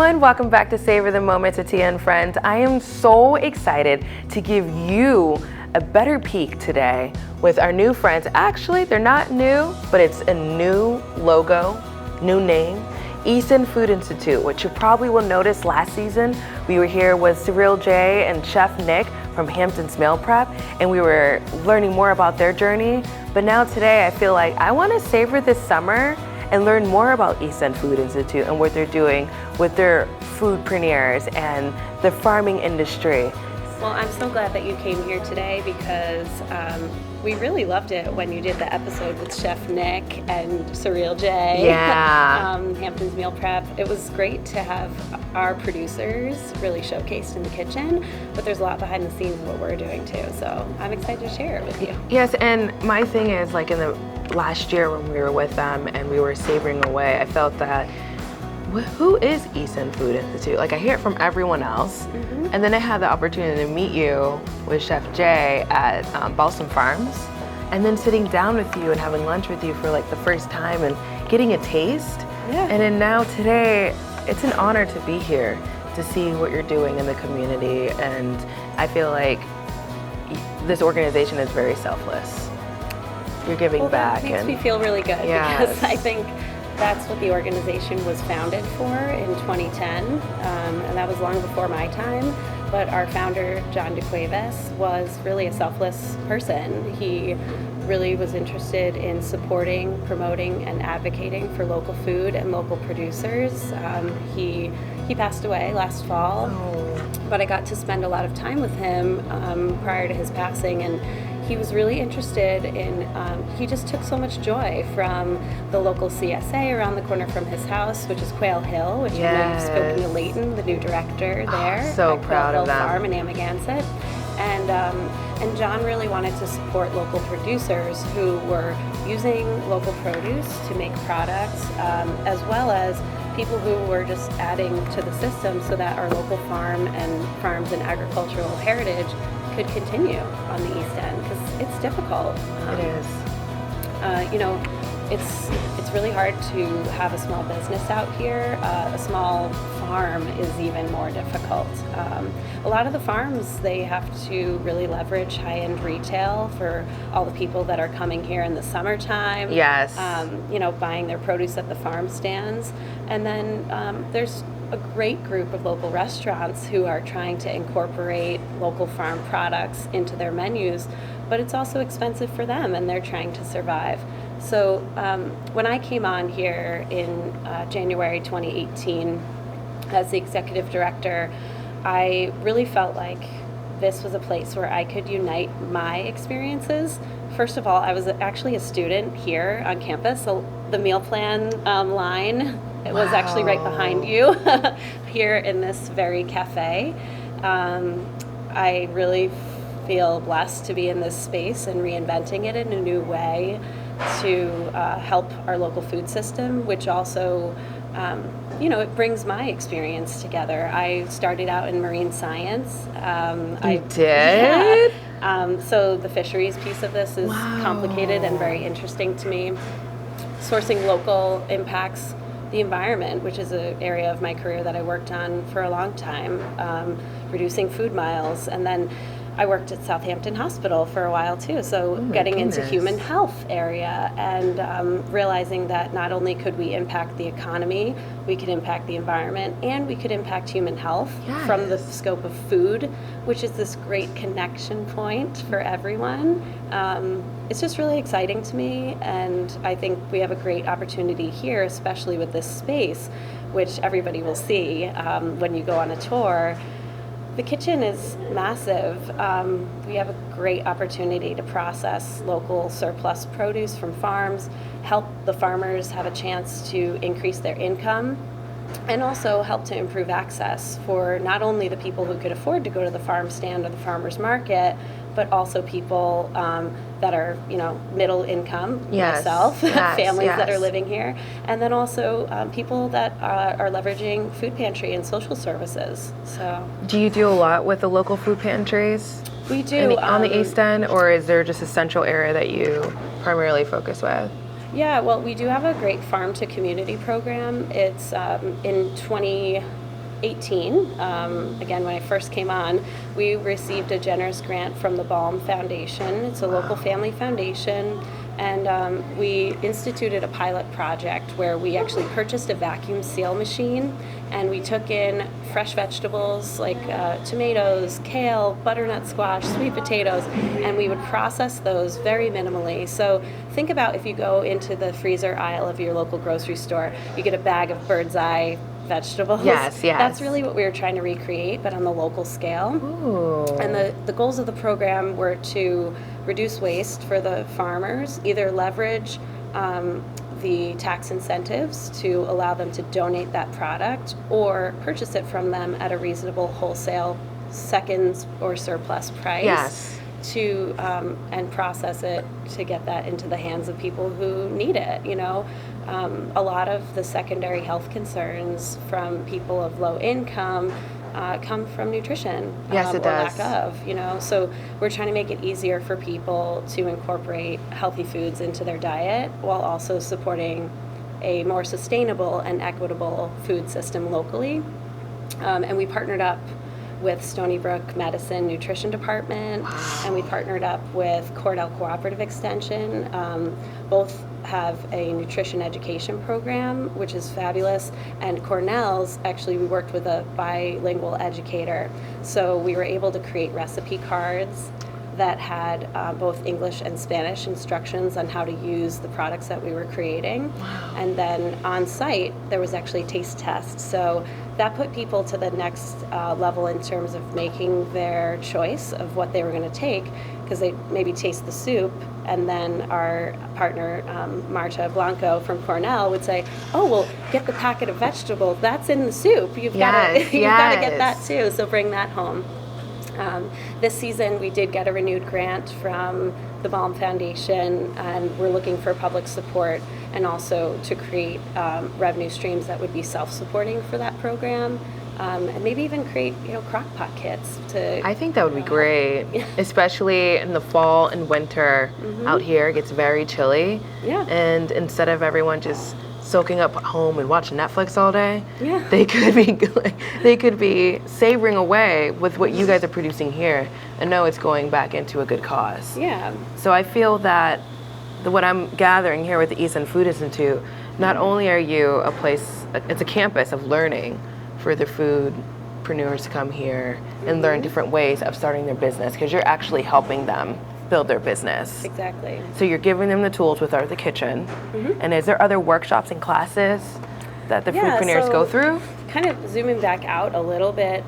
everyone, welcome back to Savor the Moment to Tia and Friends. I am so excited to give you a better peek today with our new friends. Actually, they're not new, but it's a new logo, new name, Easton Food Institute, which you probably will notice last season. We were here with Cyril J and Chef Nick from Hampton's Meal Prep, and we were learning more about their journey. But now today, I feel like I want to savor this summer and learn more about Easton Food Institute and what they're doing with their foodpreneurs and the farming industry. Well, I'm so glad that you came here today because we really loved it when you did the episode with Chef Nick and Cyril J. Yeah. Hampton's Meal Prep. It was great to have our producers really showcased in the kitchen, but there's a lot behind the scenes of what we're doing too. So I'm excited to share it with you. Yes, and my thing is, like, in the last year when we were with them and we were savoring away, I felt that who is Easton Food Institute? Like, I hear it from everyone else, and then I had the opportunity to meet you with Chef Jay at Balsam Farms, and then sitting down with you and having lunch with you for like the first time and getting a taste. Yeah. And then now today, it's an honor to be here to see what you're doing in the community, and I feel like this organization is very selfless. You're giving back. That makes me feel really good because I think that's what the organization was founded for in 2010, and that was long before my time. But our founder, John DeCuevas, was really a selfless person. He really was interested in supporting, promoting, and advocating for local food and local producers. He passed away last fall, but I got to spend a lot of time with him prior to his passing, and he was really interested in, he just took so much joy from the local CSA around the corner from his house, which is Quail Hill, which you know you've spoken to Layton, the new director there. So at proud Quail of Hill them. Farm in Amagansett. And John really wanted to support local producers who were using local produce to make products, as well as people who were just adding to the system so that our local farms and agricultural heritage could continue on the East End, because it's difficult. It is. You know, it's really hard to have a small business out here. A small farm is even more difficult. A lot of the farms, they have to really leverage high-end retail for all the people that are coming here in the summertime. Yes. You know, buying their produce at the farm stands. And then there's a great group of local restaurants who are trying to incorporate local farm products into their menus, but it's also expensive for them and they're trying to survive. So when I came on here in January 2018 as the executive director, I really felt like this was a place where I could unite my experiences. First of all, I was actually a student here on campus, so the meal plan line, it was actually right behind you here in this very cafe. I really feel blessed to be in this space and reinventing it in a new way to help our local food system, which also, you know, it brings my experience together. I started out in marine science. You did? Yeah. So the fisheries piece of this is complicated and very interesting to me. Sourcing local impacts the environment, which is an area of my career that I worked on for a long time, reducing food miles, and then I worked at Southampton Hospital for a while too, so getting into human health area and realizing that not only could we impact the economy, we could impact the environment, and we could impact human health from the scope of food, which is this great connection point for everyone. It's just really exciting to me, and I think we have a great opportunity here, especially with this space, which everybody will see when you go on a tour. The kitchen is massive. We have a great opportunity to process local surplus produce from farms, help the farmers have a chance to increase their income, and also help to improve access for not only the people who could afford to go to the farm stand or the farmer's market, but also people that are, you know, middle income, myself, families that are living here, and then also people that are leveraging food pantry and social services. So, do you do a lot with the local food pantries? We do. On the East End, or is there just a central area that you primarily focus with? Yeah, well, we do have a great farm to community program. It's in 18, again, when I first came on, we received a generous grant from the Fullam Foundation. It's a local family foundation, and we instituted a pilot project where we actually purchased a vacuum seal machine, and we took in fresh vegetables like tomatoes, kale, butternut squash, sweet potatoes, and we would process those very minimally. So think about if you go into the freezer aisle of your local grocery store, you get a bag of bird's eye vegetables. Yes, yes. That's really what we were trying to recreate, but on the local scale. Ooh. And the goals of the program were to reduce waste for the farmers, either leverage the tax incentives to allow them to donate that product or purchase it from them at a reasonable wholesale seconds or surplus price. Yes. To and process it to get that into the hands of people who need it. You know, a lot of the secondary health concerns from people of low income come from nutrition. Yes, it or does. lack of. You know, so we're trying to make it easier for people to incorporate healthy foods into their diet while also supporting a more sustainable and equitable food system locally. And we partnered up with Stony Brook Medicine Nutrition Department, and we partnered up with Cornell Cooperative Extension. Both have a nutrition education program, which is fabulous, and Cornell's, actually, we worked with a bilingual educator, so we were able to create recipe cards that had both English and Spanish instructions on how to use the products that we were creating. Wow. And then on site, there was actually taste tests. So that put people to the next level in terms of making their choice of what they were going to take, because they maybe taste the soup, and then our partner, Marta Blanco from Cornell, would say, oh, well, get the packet of vegetables. That's in the soup. You've got to get that too, so bring that home. This season, we did get a renewed grant from the Fullam Foundation, and we're looking for public support and also to create revenue streams that would be self-supporting for that program, and maybe even create, crock pot kits to. I think that would be great, especially in the fall and winter. Out here, it gets very chilly. Yeah. And instead of everyone just soaking up at home and watching Netflix all day, yeah, they could be savoring away with what you guys are producing here, and know it's going back into a good cause. Yeah. So I feel that what I'm gathering here with the East End Food Institute, not only are you a place, it's a campus of learning for the foodpreneurs to come here and learn different ways of starting their business, because you're actually helping them build their business. Exactly. So you're giving them the tools with Art of the Kitchen. And is there other workshops and classes that the foodpreneurs go through? Kind of zooming back out a little bit,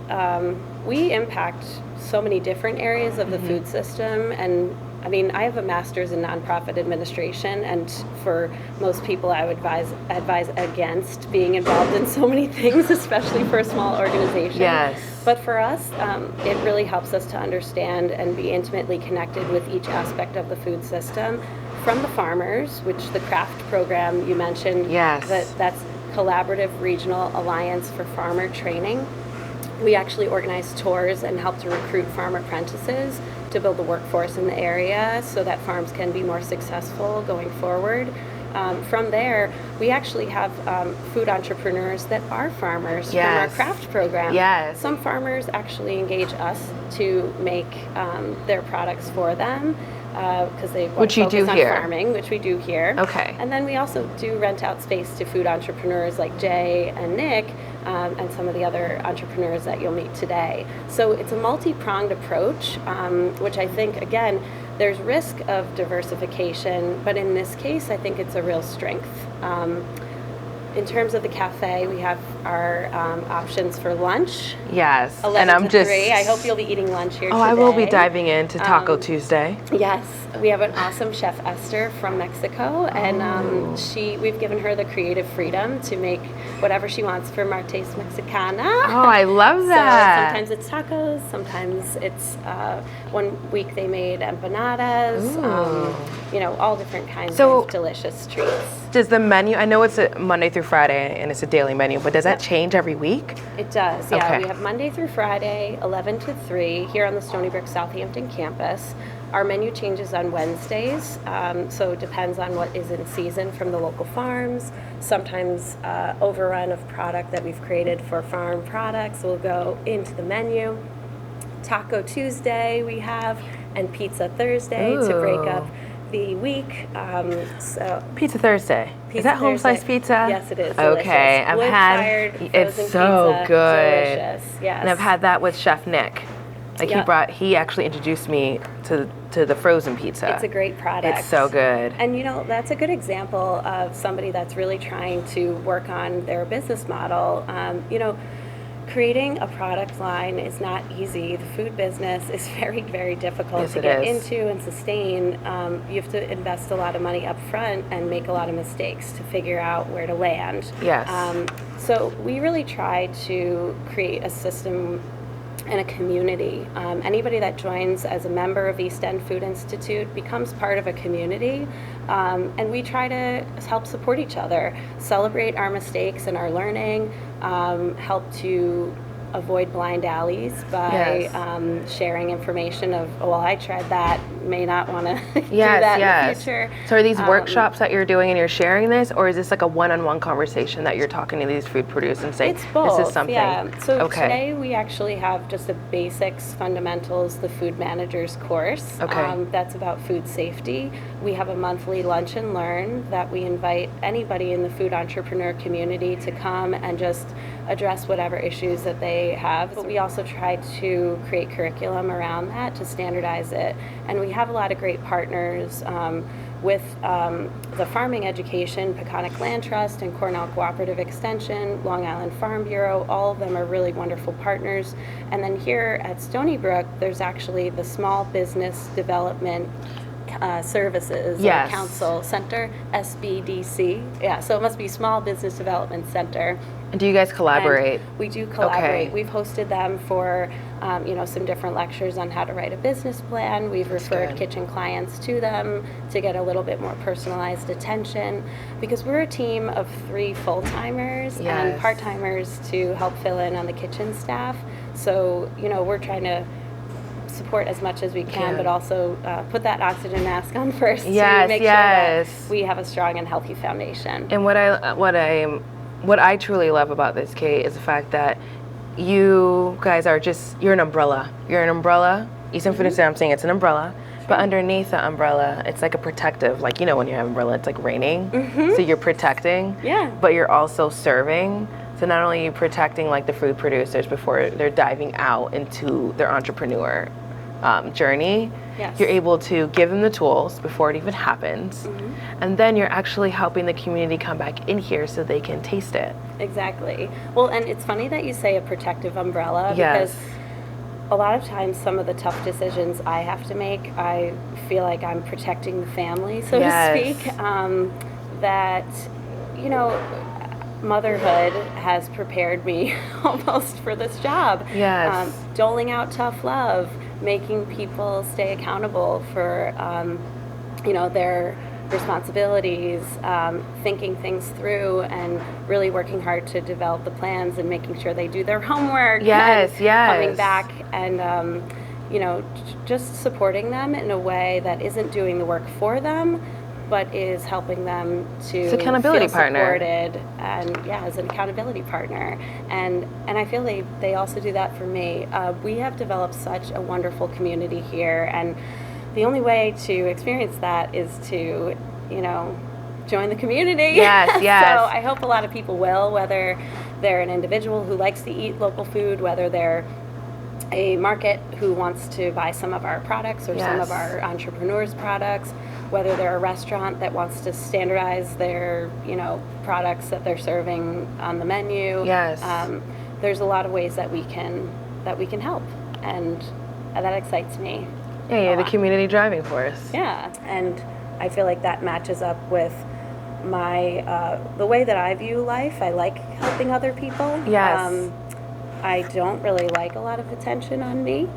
we impact so many different areas of the food system, and I mean, I have a master's in nonprofit administration, and for most people, I would advise against being involved in so many things, especially for a small organization. Yes. But for us, it really helps us to understand and be intimately connected with each aspect of the food system, from the farmers, which the craft program you mentioned. Yes. That's Collaborative Regional Alliance for Farmer Training. We actually organize tours and help to recruit farm apprentices to build the workforce in the area so that farms can be more successful going forward. From there, we actually have food entrepreneurs that are farmers from our craft program. Yes. Some farmers actually engage us to make their products for them, because they want to focus on farming, which we do here. Okay. And then we also do rent out space to food entrepreneurs like Jay and Nick, and some of the other entrepreneurs that you'll meet today. So it's a multi-pronged approach, which I think, again, there's risk of diversification, but in this case, I think it's a real strength. In terms of the cafe, we have our options for lunch. Yes, 11 and I'm to just 3. I hope you'll be eating lunch here today. I will be diving into Taco Tuesday. Yes, we have an awesome chef, Esther, from Mexico, and we've given her the creative freedom to make whatever she wants for Martes Mexicana. Oh, I love that. So sometimes it's tacos, sometimes it's one week they made empanadas, all different kinds of delicious treats. Does the menu, I know it's a Monday through Friday and it's a daily menu, but does that change every week? It does, yeah. Okay. We have Monday through Friday, 11 to 3, here on the Stony Brook Southampton campus. Our menu changes on Wednesdays, so it depends on what is in season from the local farms. Sometimes overrun of product that we've created for farm products will go into the menu. Taco Tuesday we have, and Pizza Thursday to break up the week. So Pizza Thursday. Is that home-sliced pizza? Yes, it is. Okay, Delicious. I've had. It's so pizza, good. Delicious. Yes. And I've had that with Chef Nick. Like he actually introduced me to the frozen pizza. It's a great product. It's so good. And that's a good example of somebody that's really trying to work on their business model. Creating a product line is not easy. The food business is very, very difficult to get into and sustain. You have to invest a lot of money up front and make a lot of mistakes to figure out where to land. Yes. So we really try to create a system and a community. Anybody that joins as a member of East End Food Institute becomes part of a community, and we try to help support each other, celebrate our mistakes and our learning, help to avoid blind alleys by sharing information of, well, I tried that, may not want to do that in the future. So are these workshops that you're doing and you're sharing this, or is this like a one-on-one conversation that you're talking to these food producers and saying, it's both, this is something? Yeah. So today we actually have just a basics fundamentals, the food manager's course. Okay. That's about food safety. We have a monthly lunch and learn that we invite anybody in the food entrepreneur community to come and just address whatever issues that they have. But we also try to create curriculum around that to standardize it. And we have a lot of great partners with the Farming Education, Peconic Land Trust, and Cornell Cooperative Extension, Long Island Farm Bureau. All of them are really wonderful partners. And then here at Stony Brook, there's actually the Small Business Development Services Council Center, SBDC. Yeah, so it must be Small Business Development Center. And do you guys collaborate? And we do collaborate. Okay. We've hosted them for some different lectures on how to write a business plan. We've referred kitchen clients to them to get a little bit more personalized attention, because we're a team of 3 full-timers and part-timers to help fill in on the kitchen staff. So, we're trying to support as much as we can, but also put that oxygen mask on first to make sure that we have a strong and healthy foundation. And what I truly love about this, Kate, is the fact that you guys are you're an umbrella. You're an umbrella. Eastern Food Institute, I'm saying it's an umbrella, but underneath the umbrella, it's like a protective, like, when you have an umbrella, it's like raining. So you're protecting, but you're also serving. So not only are you protecting like the food producers before they're diving out into their entrepreneur journey, you're able to give them the tools before it even happens. And then you're actually helping the community come back in here so they can taste it. Exactly. Well, and it's funny that you say a protective umbrella, because a lot of times some of the tough decisions I have to make, I feel like I'm protecting the family, so to speak. That, motherhood has prepared me almost for this job. Doling out tough love, making people stay accountable for, their responsibilities, thinking things through, and really working hard to develop the plans and making sure they do their homework. Coming back and, just supporting them in a way that isn't doing the work for them, but is helping them to it's accountability feel partner. Supported, and as an accountability partner. And I feel they also do that for me. We have developed such a wonderful community here, and the only way to experience that is to, join the community. So I hope a lot of people will, whether they're an individual who likes to eat local food, whether they're a market who wants to buy some of our products or some of our entrepreneurs' products, whether they're a restaurant that wants to standardize their, products that they're serving on the menu. There's a lot of ways that we can help, and that excites me. Yeah, you're the community driving force. Yeah, and I feel like that matches up with my the way that I view life. I like helping other people. I don't really like a lot of attention on me.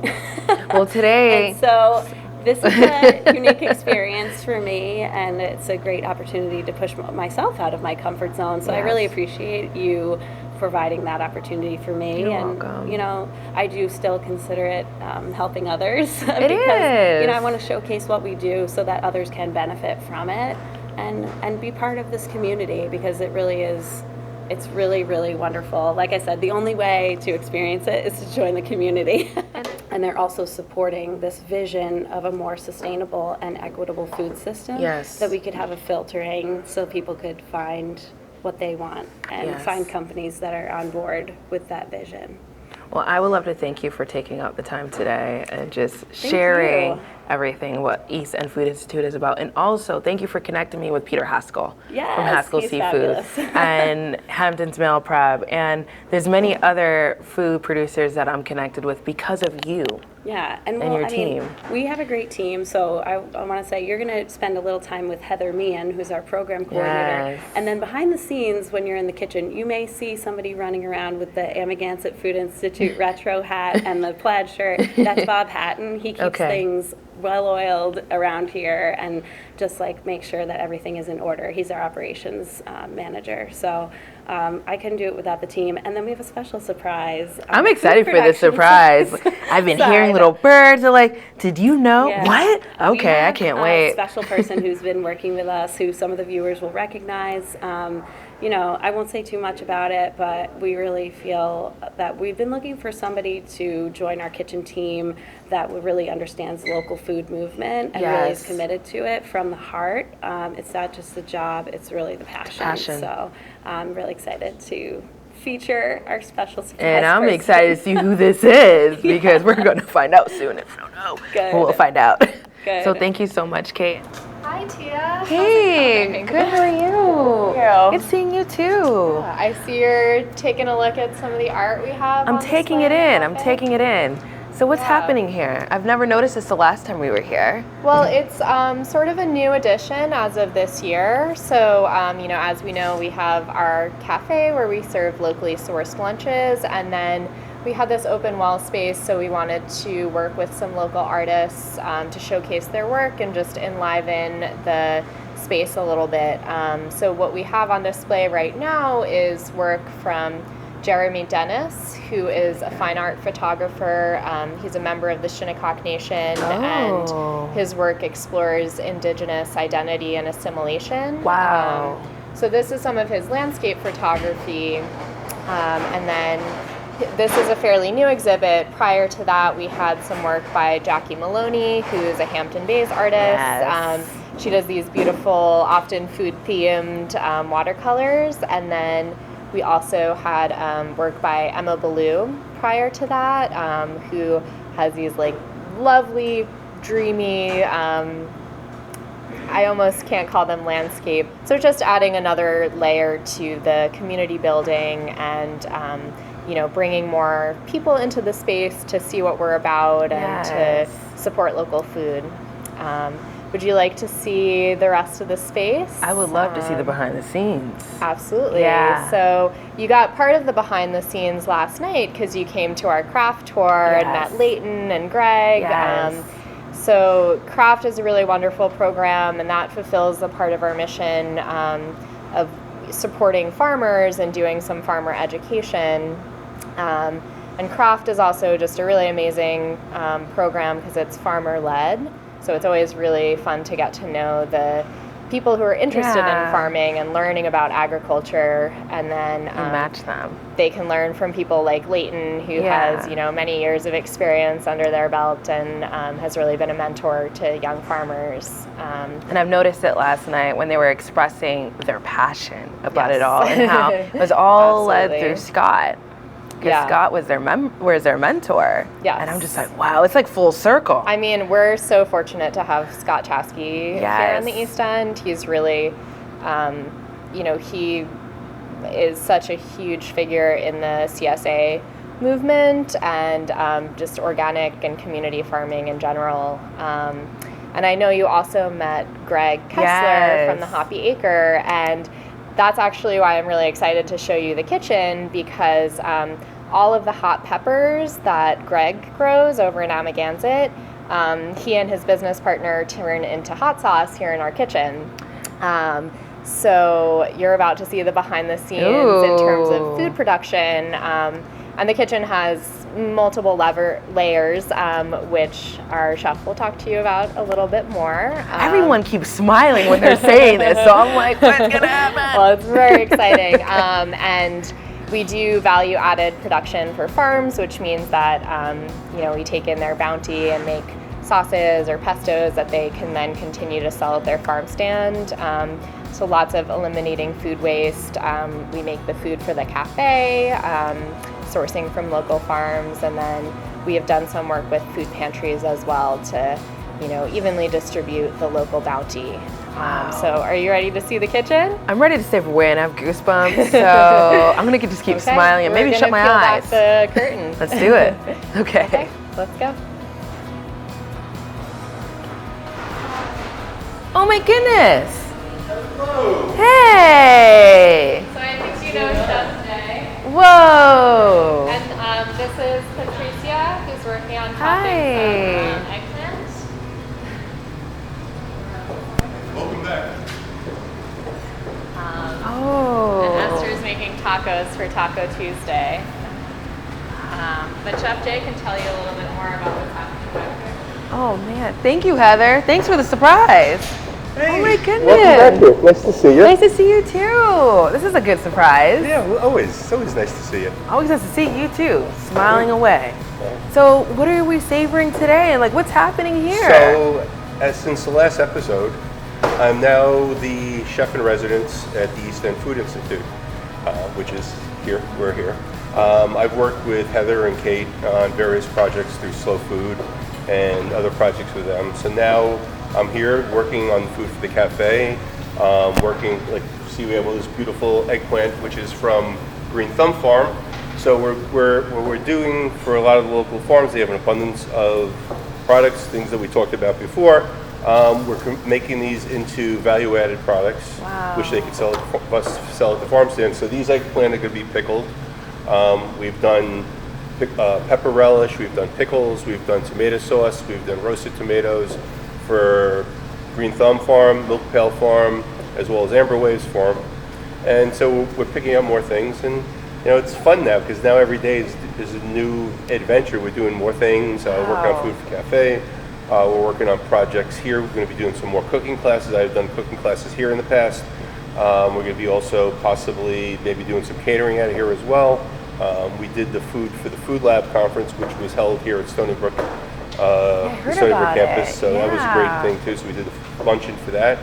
Well, today... And so this is a unique experience for me, and it's a great opportunity to push myself out of my comfort zone. So I really appreciate you providing that opportunity for me. You're and welcome. you know, I do still consider it helping others It because is. you know, I want to showcase what we do so that others can benefit from it and be part of this community, because it really is. It's really, really wonderful. Like I said, the only way to experience it is to join the community. And they're also supporting this vision of a more sustainable and equitable food system. Yes. That we could have a filtering so people could find what they want and Yes. find companies that are on board with that vision. Well, I would love to thank you for taking out the time today and just Thank sharing you. everything what East End Food Institute is about. And also, thank you for connecting me with Peter Haskell Yes, from Haskell he's Seafood fabulous. and Hampton's Mail Prep. And there's many other food producers that I'm connected with because of you. Yeah, and your I mean, team. we have a great team. So I want to say you're going to spend a little time with Heather Meehan, who's our program coordinator. Yes. And then behind the scenes, when you're in the kitchen, you may see somebody running around with the Amagansett Food Institute retro hat and the plaid shirt. That's Bob Hatton. He keeps Okay. things well-oiled around here and just like make sure that everything is in order. He's our operations manager. So I couldn't do it without the team. And then we have a special surprise. I'm excited for this surprise. I've been hearing little birds. They're like, did you know? Yeah. What? We Okay, I have can't a wait. special person who's been working with us, who some of the viewers will recognize. You know, I won't say too much about it, but we really feel that we've been looking for somebody to join our kitchen team that really understands the local food movement and really is Yes. committed to it from the heart. It's not just the job, it's really the passion. passion. So I'm really excited to feature our special surprise And I'm person. excited to see who this is because we're going to find out soon. If we don't know, Good. we'll find out. Good. So thank you so much, Kate. Hi, Tia. Hey, good. How are you? Thank you. Good seeing you too. I see you're taking a look at some of the art we have. I'm on taking display it the in. I'm cafe. taking it in. So what's Yeah. happening here? I've never noticed this the last time we were here. Well, it's sort of a new addition as of this year. So, you know, as we know, we have our cafe where we serve locally sourced lunches, and then we had this open wall space, so we wanted to work with some local artists to showcase their work and just enliven the space a little bit. So what we have on display right now is work from Jeremy Dennis, who is a fine art photographer. He's a member of the Shinnecock Nation, Oh. and his work explores Indigenous identity and assimilation. Wow. So this is some of his landscape photography, and then this is a fairly new exhibit. Prior to that, we had some work by Jackie Maloney, who is a Hampton Bays artist. Yes. She does these beautiful, often food-themed watercolors, and then we also had work by Emma Ballou prior to that, who has these like lovely, dreamy, I almost can't call them landscape. So just adding another layer to the community building and you know, bringing more people into the space to see what we're about and Yes. to support local food. Would you like to see the rest of the space? I would love to see the behind the scenes. Absolutely. Yeah. So you got part of the behind the scenes last night because you came to our craft tour and Yes. met Layton and Greg. Yes. So craft is a really wonderful program, and that fulfills a part of our mission of supporting farmers and doing some farmer education. And craft is also just a really amazing program because it's farmer led. So it's always really fun to get to know the people who are interested Yeah. in farming and learning about agriculture, and then And match them. they can learn from people like Layton, who Yeah. has, you know, many years of experience under their belt and has really been a mentor to young farmers. And I've noticed it last night when they were expressing their passion about Yes. it all and how it was all led Absolutely. through Scott. Because Yeah. Scott was their mentor. Yes. And I'm just like, wow, it's like full circle. I mean, we're so fortunate to have Scott Chaskey here in the Yes. East End. He's really, you know, he is such a huge figure in the CSA movement and just organic and community farming in general. And I know you also met Greg Kessler Yes. from the Hoppy Acre, and that's actually why I'm really excited to show you the kitchen, because all of the hot peppers that Greg grows over in Amagansett, he and his business partner turn into hot sauce here in our kitchen. So you're about to see the behind the scenes in terms of food production. And the kitchen has multiple layers, which our chef will talk to you about a little bit more. Everyone keeps smiling when they're saying this, so I'm like, what's gonna happen? Well, it's very exciting. And we do value-added production for farms, which means that we take in their bounty and make sauces or pestos that they can then continue to sell at their farm stand. So lots of eliminating food waste. We make the food for the cafe, sourcing from local farms, and then we have done some work with food pantries as well to, evenly distribute the local bounty. So are you ready to see the kitchen? I'm ready to stay for way and I have goosebumps, so I'm gonna just keep smiling and maybe shut my eyes. Back the curtain. Let's do it. Okay. Let's go. Oh my goodness. Hello. Hey. So I think you know Chef Jay. Whoa. And this is Patricia, who's working on Hi. topping some eggplant. Welcome back. Oh. And Esther's making tacos for Taco Tuesday. But Chef Jay can tell you a little bit more about what's happening back there. Oh man. Thank you, Heather. Thanks for the surprise. Hey. Oh my goodness. Welcome back here. Nice to see you. Nice to see you too. This is a good surprise. Yeah, well, always. It's always nice to see you. Always nice to see you too, smiling away. So what are we savoring today? Like what's happening here? So, since the last episode, I'm now the chef in residence at the East End Food Institute, which is here. We're here. I've worked with Heather and Kate on various projects through Slow Food and other projects with them. So now I'm here working on food for the cafe, working, see we have all this beautiful eggplant, which is from Greene Thumb Farm. So what we're doing for a lot of the local farms, they have an abundance of products, things that we talked about before. We're making these into value-added products, which they can sell at the farm stand. So these eggplant are going to be pickled. We've done pepper relish, we've done pickles, we've done tomato sauce, we've done roasted tomatoes for Greene Thumb Farm, Milk Pail Farm, as well as Amber Waves Farm. And so we're picking up more things, and it's fun now because now every day is a new adventure. We're doing more things, working on food for cafe. We're working on projects here. We're going to be doing some more cooking classes. I've done cooking classes here in the past. We're going to be also possibly maybe doing some catering out of here as well. We did the food for the Food Lab conference, which was held here at Stony Brook, campus. So that was a great thing too. So we did a luncheon for that.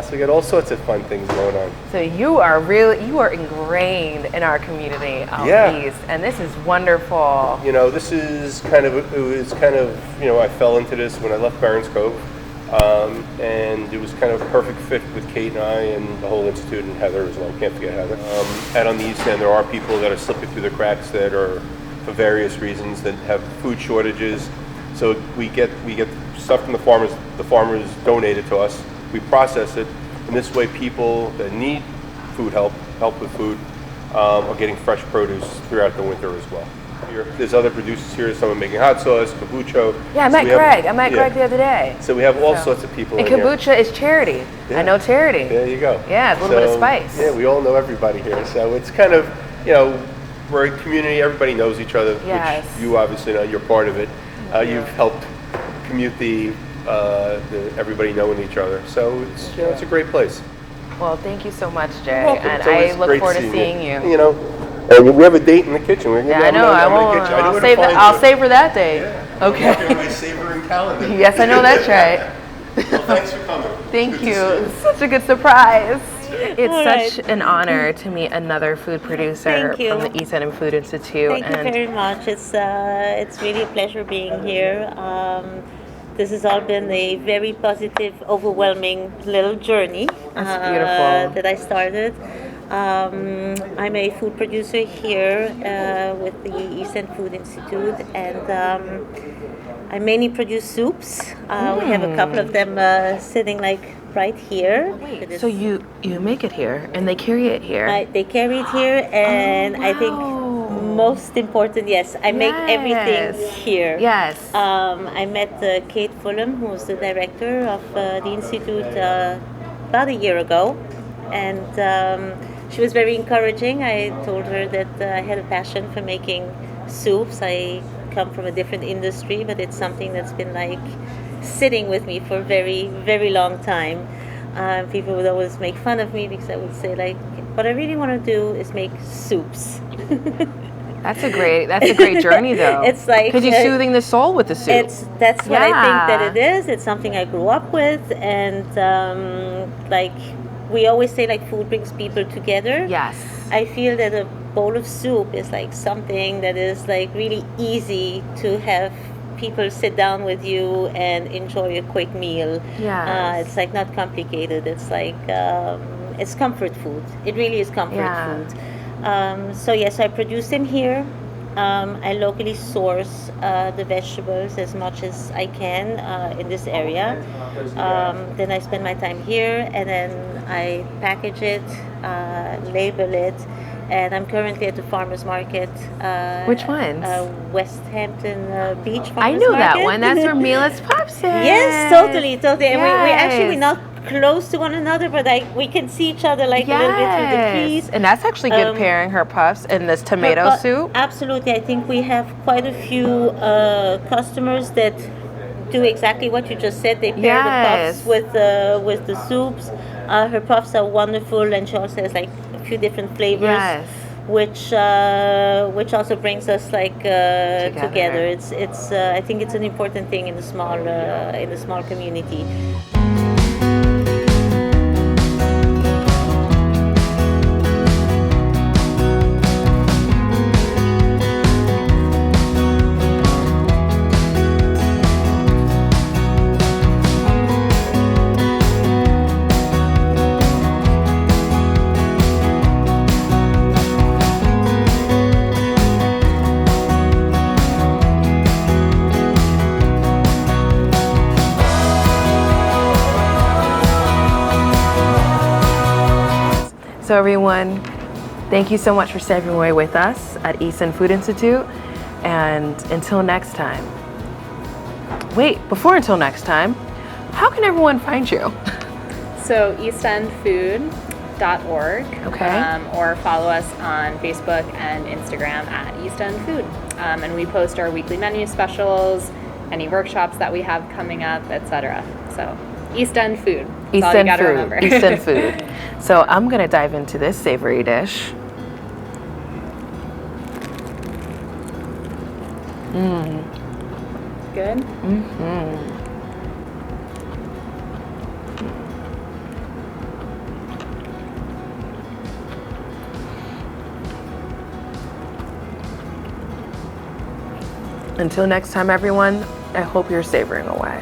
So we got all sorts of fun things going on. So you are ingrained in our community out east, and this is wonderful. This is I fell into this when I left Barron's Cove. And it was kind of a perfect fit with Kate and I and the whole institute and Heather as well. Can't forget Heather. And on the East End, there are people that are slipping through the cracks that are, for various reasons, that have food shortages. So we get stuff from the farmers. The farmers donate it to us. We process it, and this way, people that need help with food, are getting fresh produce throughout the winter as well. There's other producers here. Someone making hot sauce, kombucha. Yeah, I met Greg. I met Greg the other day. So we have all sorts of people. And in kombucha here. is charity. Yeah. I know charity. There you go. Yeah, a little bit of spice. Yeah, we all know everybody here. So it's kind of, we're a community. Everybody knows each other. Yes. Which you obviously know. You're part of it. You've helped commute the everybody knowing each other. So it's it's a great place. Well, thank you so much, Jay. You're welcome. And I look forward to seeing you. And we have a date in the kitchen. I know. I'll savor that day. Yeah. Okay. My savoring calendar. Yes, I know that's right. Well, thanks for coming. Thank Good you. to see Such a good surprise. It's All such right. an honor to meet another food producer Thank you. from the East End Food Institute. Thank you very much. It's really a pleasure being here. This has all been a very positive, overwhelming little journey That's beautiful. that I started. I'm a food producer here with the East End Food Institute, and I mainly produce soups. We have a couple of them sitting right here. So you make it here and they carry it here. They carry it here, and I think most important, yes, I make everything here. Yes. I met Kate Fullam, who's the director of the Institute about a year ago. And she was very encouraging. I told her that I had a passion for making soups. I come from a different industry, but it's something that's been like sitting with me for a very, very long time. People would always make fun of me because I would say like, what I really want to do is make soups. That's a great journey though. It's like because you're soothing the soul with the soup. That's what I think that it is. It's something I grew up with, and like we always say, like food brings people together. Yes. I feel that a bowl of soup is like something that is like really easy to have people sit down with you and enjoy a quick meal. Yeah. It's like not complicated. It's like it's comfort food. It really is comfort food. So yes, I produce them here. I locally source the vegetables as much as I can in this area. Then I spend my time here, and then I package it, label it, and I'm currently at the farmers market. Which ones? West Hampton Beach Farmers I know Market. that one. That's where Mila's Pops is. Yes, totally. And Yes. we're not close to one another, but we can see each other like a little bit through the trees. And that's actually good pairing her puffs and this tomato soup. Absolutely. I think we have quite a few customers that do exactly what you just said. They pair the puffs with the soups. Her puffs are wonderful, and she also has like a few different flavors. Yes. Which also brings us like together. It's I think it's an important thing in the small community. So everyone, thank you so much for stepping away with us at East End Food Institute. And until next time. Wait, before until next time, how can everyone find you? So eastendfood.org. Okay. Or follow us on Facebook and Instagram at East End Food. And we post our weekly menu specials, any workshops that we have coming up, etc. So East End Food. That's East all you End gotta Food. remember. East End Food. So I'm gonna dive into this savory dish. Good? Mm-hmm. Until next time, everyone, I hope you're savoring away.